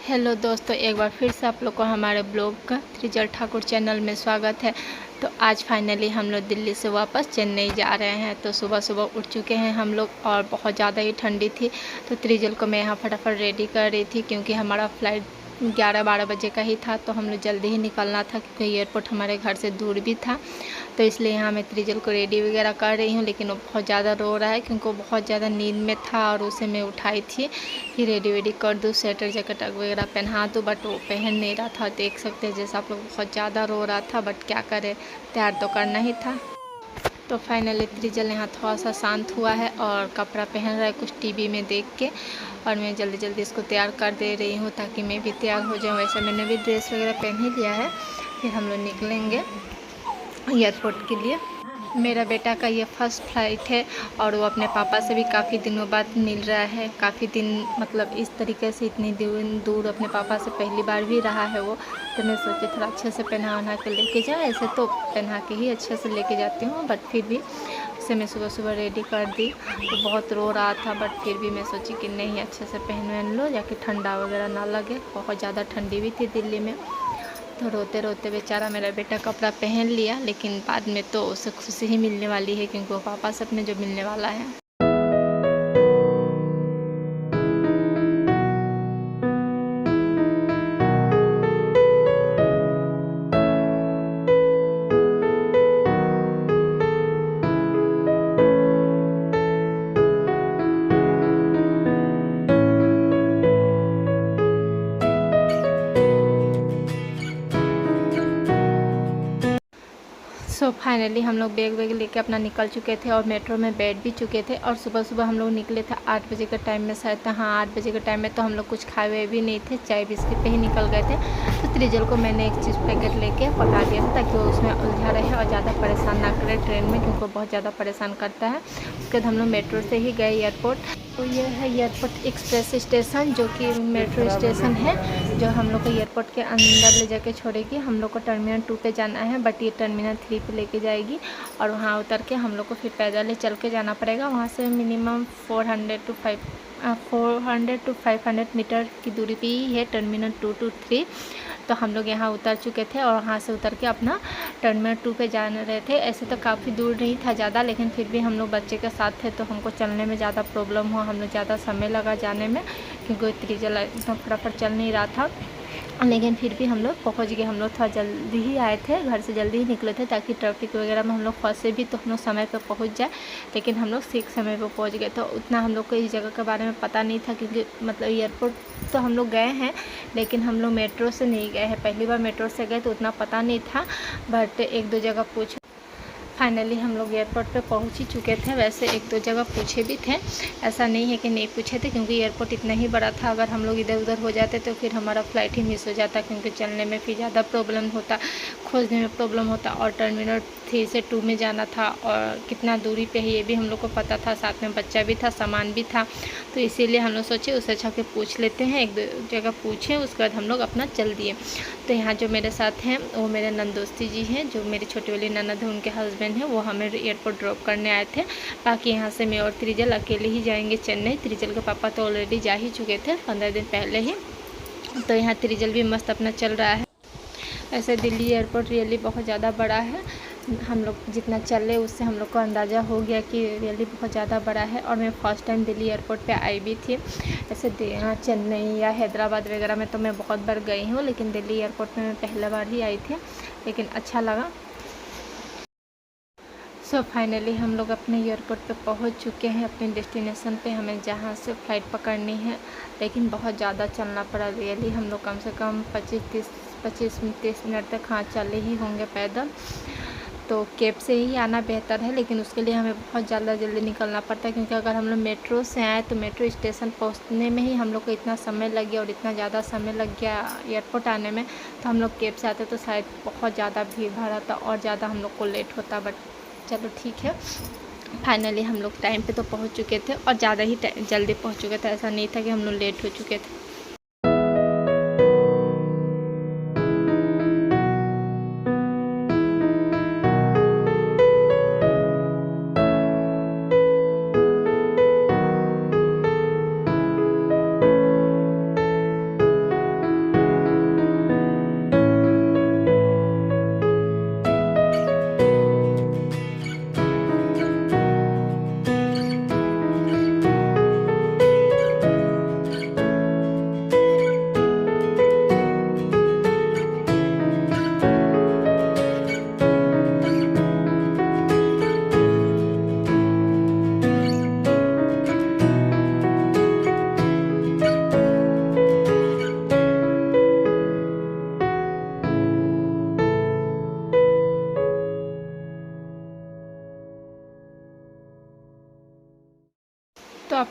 Hello दोस्तों, एक बार फिर से आप लोग को हमारे ब्लॉग का त्रिजल ठाकुर चैनल में स्वागत है। तो आज फाइनली हम लोग दिल्ली से वापस चेन्नई जा रहे हैं। तो सुबह सुबह उठ चुके हैं हम लोग और बहुत ज़्यादा ही ठंडी थी। तो त्रिजल को मैं यहाँ फटाफट रेडी कर रही थी क्योंकि हमारा फ्लाइट 11-12 बजे का ही था। तो हम लोग जल्दी ही निकलना था क्योंकि एयरपोर्ट हमारे घर से दूर भी था। तो इसलिए यहाँ मैं त्रिजल को रेडी वगैरह कर रही हूँ, लेकिन वो बहुत ज़्यादा रो रहा है क्योंकि वो बहुत ज़्यादा नींद में था और उसे मैं उठाई थी कि रेडी वेडी कर दूँ, स्वेटर जैकेट वगैरह पहना दूँ, बट वो पहन नहीं रहा था। देख सकते हैं जैसा आप लोग, बहुत ज़्यादा रो रहा था, बट क्या करे, तैयार तो करना ही था। तो फाइनली त्रिजल यहाँ थोड़ा सा शांत हुआ है और कपड़ा पहन रहा है कुछ टीवी में देख के, और मैं जल्दी जल्दी इसको तैयार कर दे रही हूँ ताकि मैं भी तैयार हो जाऊँ। वैसे मैंने भी ड्रेस वगैरह पहन ही लिया है। फिर हम लोग निकलेंगे एयरपोर्ट के लिए। मेरा बेटा का ये फर्स्ट फ्लाइट है और वो अपने पापा से भी काफ़ी दिनों बाद मिल रहा है। काफ़ी दिन मतलब इस तरीके से इतनी दूर अपने पापा से पहली बार भी रहा है वो। तो मैं सोची थोड़ा अच्छे से पहना वना के लेके जाए। ऐसे तो पहना के ही अच्छे से लेके जाती हूँ, बट फिर भी उसे मैं सुबह सुबह रेडी कर दी। तो बहुत रो रहा था, बट फिर भी मैं सोची कि नहीं, अच्छे से पहन लो जाके ठंडा वगैरह ना लगे। बहुत ज़्यादा ठंडी भी थी दिल्ली में। तो रोते रोते बेचारा मेरा बेटा कपड़ा पहन लिया, लेकिन बाद में तो उसे खुशी ही मिलने वाली है क्योंकि वो पापा से अपने जो मिलने वाला है। सो फाइनली हम लोग बैग वैग लेके अपना निकल चुके थे और मेट्रो में बैठ भी चुके थे। और सुबह सुबह हम लोग निकले थे 8 बजे के टाइम में, शायद हाँ 8 बजे के टाइम में। तो हम लोग कुछ खाए हुए भी नहीं थे, चाय बिस्किट पे ही निकल गए थे। तो त्रिजल को मैंने एक चीज़ पैकेट लेके पका दिया था ताकि वो उसमें उलझा रहे और ज़्यादा परेशान ना करे ट्रेन में, क्योंकि वो बहुत ज़्यादा परेशान करता है। उसके बाद हम लोग मेट्रो से ही गए एयरपोर्ट। तो ये है एयरपोर्ट एक्सप्रेस स्टेशन, जो कि मेट्रो स्टेशन है, जो हम लोग को एयरपोर्ट के अंदर ले जाके छोड़ेगी। हम लोग को टर्मिनल 2 पे जाना है, बट ये टर्मिनल 3 पे लेके जाएगी। और वहाँ उतर के हम लोग को फिर पैदल ही चल के जाना पड़ेगा। वहाँ से मिनिमम 400 to 500 मीटर की दूरी पे ही है टर्मिनल 2 to 3। तो हम लोग यहाँ उतर चुके थे और वहाँ से उतर के अपना टर्मिनल 2 पे जा रहे थे। ऐसे तो काफ़ी दूर नहीं था ज़्यादा, लेकिन फिर भी हम लोग बच्चे के साथ थे तो हमको चलने में ज़्यादा प्रॉब्लम हुआ। हम लोग ज़्यादा समय लगा जाने में क्योंकि त्रिजल एकदम फटाफट चल नहीं रहा था। लेकिन फिर भी हम लोग पहुँच गए। हम लोग थोड़ा जल्दी ही आए थे, घर से जल्दी ही निकले थे ताकि ट्रैफिक वगैरह में हम लोग फंसे भी तो हम लोग समय पर पहुँच जाए। लेकिन हम लोग ठीक समय पर पहुँच गए। तो उतना हम लोग को इस जगह के बारे में पता नहीं था क्योंकि मतलब एयरपोर्ट तो हम लोग गए हैं, लेकिन हम लोग मेट्रो से नहीं गए हैं। पहली बार मेट्रो से गए तो उतना पता नहीं था, बट एक दो जगह पूछा। फाइनली हम लोग एयरपोर्ट पे पहुंच ही चुके थे। वैसे एक दो जगह पूछे भी थे, ऐसा नहीं है कि नहीं पूछे थे, क्योंकि एयरपोर्ट इतना ही बड़ा था। अगर हम लोग इधर उधर हो जाते तो फिर हमारा फ़्लाइट ही मिस हो जाता, क्योंकि चलने में फिर ज़्यादा प्रॉब्लम होता, खोजने में प्रॉब्लम होता। और टर्मिनल 3 से 2 में जाना था और कितना दूरी पे है ये भी हम लोग को पता था, साथ में बच्चा भी था, सामान भी था। तो इसीलिए हम लोग सोचे उससे अच्छा के पूछ लेते हैं। एक दो जगह पूछे, उसके बाद हम लोग अपना चल दिए। तो यहाँ जो मेरे साथ हैं वो मेरे नंदोस्ती जी हैं, जो मेरी छोटी वाली ननद है, उनके हस्बैंड हैं, वो हमें एयरपोर्ट ड्रॉप करने आए थे। बाकी यहाँ से मैं और त्रिजल अकेले ही जाएंगे चेन्नई। त्रिजल के पापा तो ऑलरेडी जा ही चुके थे 15 दिन पहले ही। तो यहाँ त्रिजल भी मस्त अपना चल रहा है। ऐसे दिल्ली एयरपोर्ट रियली बहुत ज़्यादा बड़ा है। हम लोग जितना चले उससे हम लोग को अंदाज़ा हो गया कि रियली बहुत ज़्यादा बड़ा है। और मैं फ़र्स्ट टाइम दिल्ली एयरपोर्ट पे आई भी थी। ऐसे चेन्नई या हैदराबाद वगैरह में तो मैं बहुत बार गई हूँ, लेकिन दिल्ली एयरपोर्ट में मैं पहली बार ही आई थी, लेकिन अच्छा लगा। सो फाइनली हम लोग अपने एयरपोर्ट पे पहुंच चुके हैं, अपने डेस्टिनेशन पे, हमें जहां से फ़्लाइट पकड़नी है। लेकिन बहुत ज़्यादा चलना पड़ा रियली। हम लोग कम से कम 25-30 मिनट तक हाँ चले ही होंगे पैदल। तो कैब से ही आना बेहतर है, लेकिन उसके लिए हमें बहुत ज़्यादा जल्दी निकलना पड़ता है, क्योंकि अगर हम लोग मेट्रो से आए तो मेट्रो स्टेशन पहुंचने में ही हम लोग को इतना समय लग गया और इतना ज़्यादा समय लग गया एयरपोर्ट आने में। तो हम लोग कैब से आते तो शायद बहुत ज़्यादा भीड़ भाड़ आता और ज़्यादा हम लोग को लेट होता, बट चलो ठीक है। फाइनली हम लोग टाइम पे तो पहुंच चुके थे और ज़्यादा ही जल्दी पहुंच चुके थे। ऐसा नहीं था कि हम लोग लेट हो चुके थे।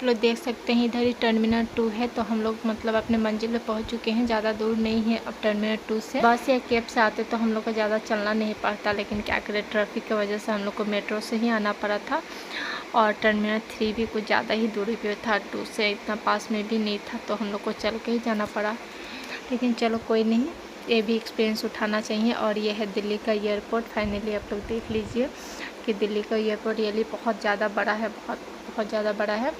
आप लोग देख सकते हैं इधर ही टर्मिनल 2 है। तो हम लोग मतलब अपने मंजिल पे पहुंच चुके हैं, ज़्यादा दूर नहीं है अब टर्मिनल 2 से। बस या कैब से आते तो हम लोग को ज़्यादा चलना नहीं पड़ता, लेकिन क्या करें ट्रैफिक की वजह से हम लोग को मेट्रो से ही आना पड़ा था। और टर्मिनल 3 भी कुछ ज़्यादा ही दूरी पे था, 2 से इतना पास में भी नहीं था, तो हम लोग को चल के ही जाना पड़ा। लेकिन चलो कोई नहीं, ये भी एक्सपीरियंस उठाना चाहिए। और ये है दिल्ली का एयरपोर्ट। फाइनली आप लोग देख लीजिए कि दिल्ली का एयरपोर्ट रियली बहुत ज़्यादा बड़ा है, बहुत ज़्यादा बड़ा है।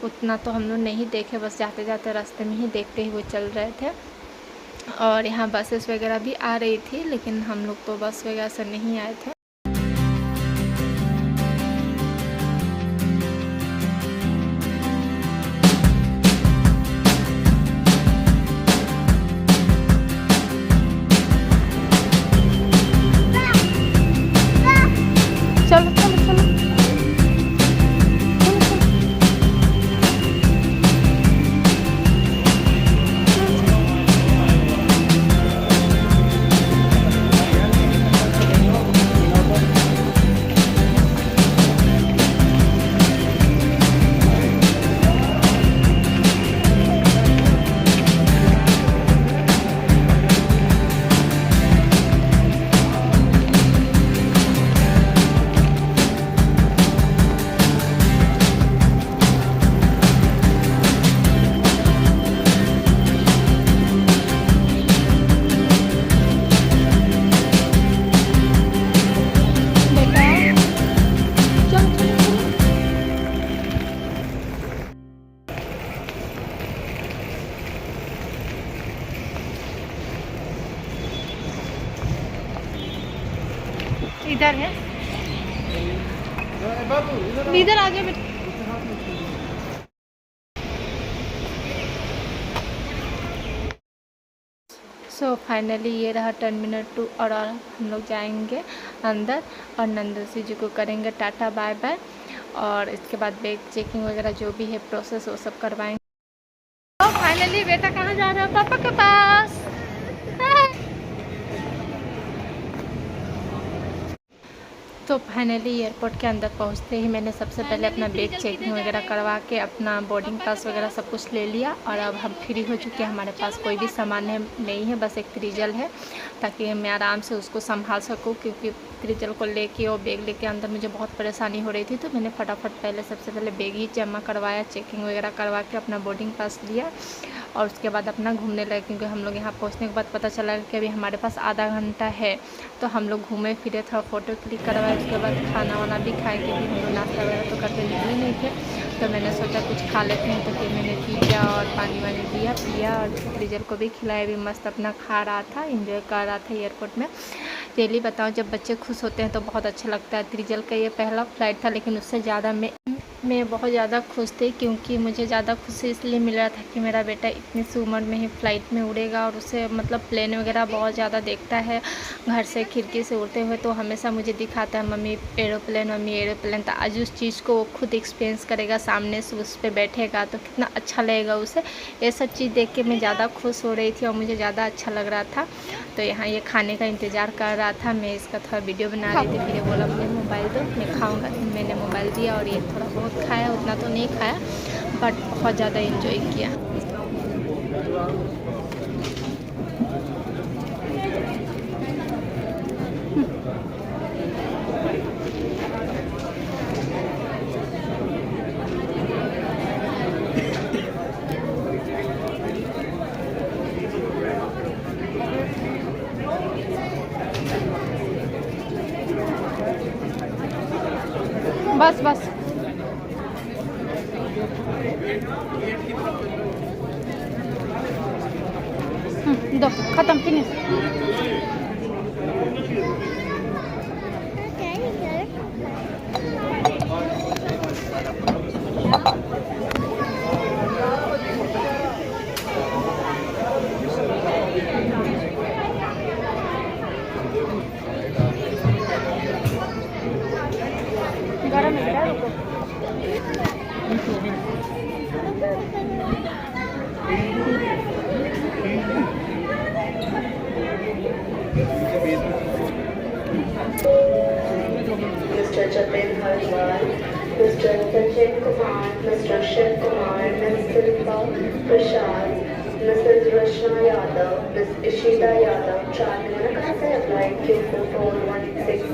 उतना तो हम लोग नहीं देखे, बस जाते जाते रास्ते में ही देखते हुए चल रहे थे। और यहाँ बसेस वगैरह भी आ रही थी, लेकिन हम लोग तो बस वगैरह से नहीं आए थे। चलो चलो चलो इधर है, इधर आ जाओ बेटा। सो फाइनली ये रहा टर्मिनल 2 और हम लोग जाएंगे अंदर और नंदसी जी को करेंगे टाटा बाय बाय। और इसके बाद बैग चेकिंग वगैरह जो भी है प्रोसेस वो सब करवाएंगे। तो फाइनली बेटा कहाँ जा रहा है? पापा के पास। तो फाइनली एयरपोर्ट के अंदर पहुंचते ही मैंने सबसे पहले अपना बैग चेकिंग वगैरह करवा के अपना बोर्डिंग पास वगैरह सब कुछ ले लिया। और अब हम फ्री हो चुके हैं, हमारे पास कोई भी सामान नहीं है, बस एक त्रिजल है, ताकि मैं आराम से उसको संभाल सकूं। क्योंकि त्रिजल को लेके और बैग लेके अंदर मुझे बहुत परेशानी हो रही थी, तो मैंने फटाफट सबसे पहले बैग ही जमा करवाया, चेकिंग वगैरह करवा के अपना बोर्डिंग पास लिया। और उसके बाद अपना घूमने लगे, क्योंकि हम लोग यहाँ पहुँचने के बाद पता चला कि अभी हमारे पास आधा घंटा है। तो हम लोग घूमे फिरे, थोड़ा फ़ोटो क्लिक करवाए, उसके बाद खाना वाना भी खाए, क्योंकि हम लोग नाश्ता वगैरह तो करके निकले नहीं थे। तो मैंने सोचा कुछ खा लेते हैं, तो फिर मैंने पिज़्ज़ा और पानी वानी पिया और त्रिजल को भी खिलाया, भी मस्त अपना खा रहा था, एंजॉय कर रहा था एयरपोर्ट में। रियली बताऊँ, जब बच्चे खुश होते हैं तो बहुत अच्छा लगता है। त्रिजल का ये पहला फ्लाइट था, लेकिन उससे ज़्यादा मैं बहुत ज़्यादा खुश थी, क्योंकि मुझे ज़्यादा खुशी इसलिए मिल रहा था कि मेरा बेटा इतनी सी उम्र में ही फ़्लाइट में उड़ेगा। और उसे मतलब प्लेन वगैरह बहुत ज़्यादा देखता है, घर से खिड़की से उड़ते हुए, तो हमेशा मुझे दिखाता है मम्मी एरोप्लेन। तो आज उस चीज़ को वो खुद एक्सपीरियंस करेगा, सामने से उस पर बैठेगा तो कितना अच्छा लगेगा उसे। ये सब चीज़ देख के मैं ज़्यादा खुश हो रही थी और मुझे ज़्यादा अच्छा लग रहा था। तो यहाँ ये खाने का इंतज़ार कर रहा था, मैं इसका थोड़ा वीडियो बना रही थी। फिर ये बोला मुझे मोबाइल दो, मैं खाऊँगा। मैंने मोबाइल दिया और ये थोड़ा बहुत खाया, उतना तो नहीं खाया, बट बहुत ज़्यादा एंजॉय किया। बस बस दो, खत्म, फिनिश। गरम है बेटा, रुको। Mr. Japin Hardwar Mr. Sachin Kumar, Mr. Shiv Kumar, Ms. Silpa Prasad, Mrs. Rashna Yadav, Ms. Ishita Yadav, Chandra applied Q416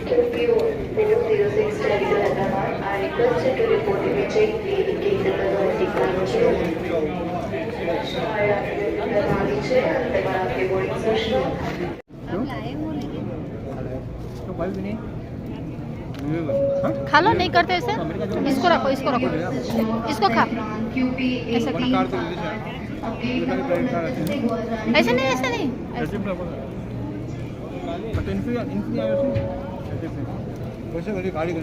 QQ06 Delhi to Hyderabad are requested to report immediately in case of authority control. प्रणाली से अंतर्गत आपके boarding सूचना खा लो, नहीं करते ऐसे, इसको रखो, इसको रखो, इसको खा, ऐसे खा, ऐसे नहीं, ऐसे नहीं, वैसे गाड़ी कर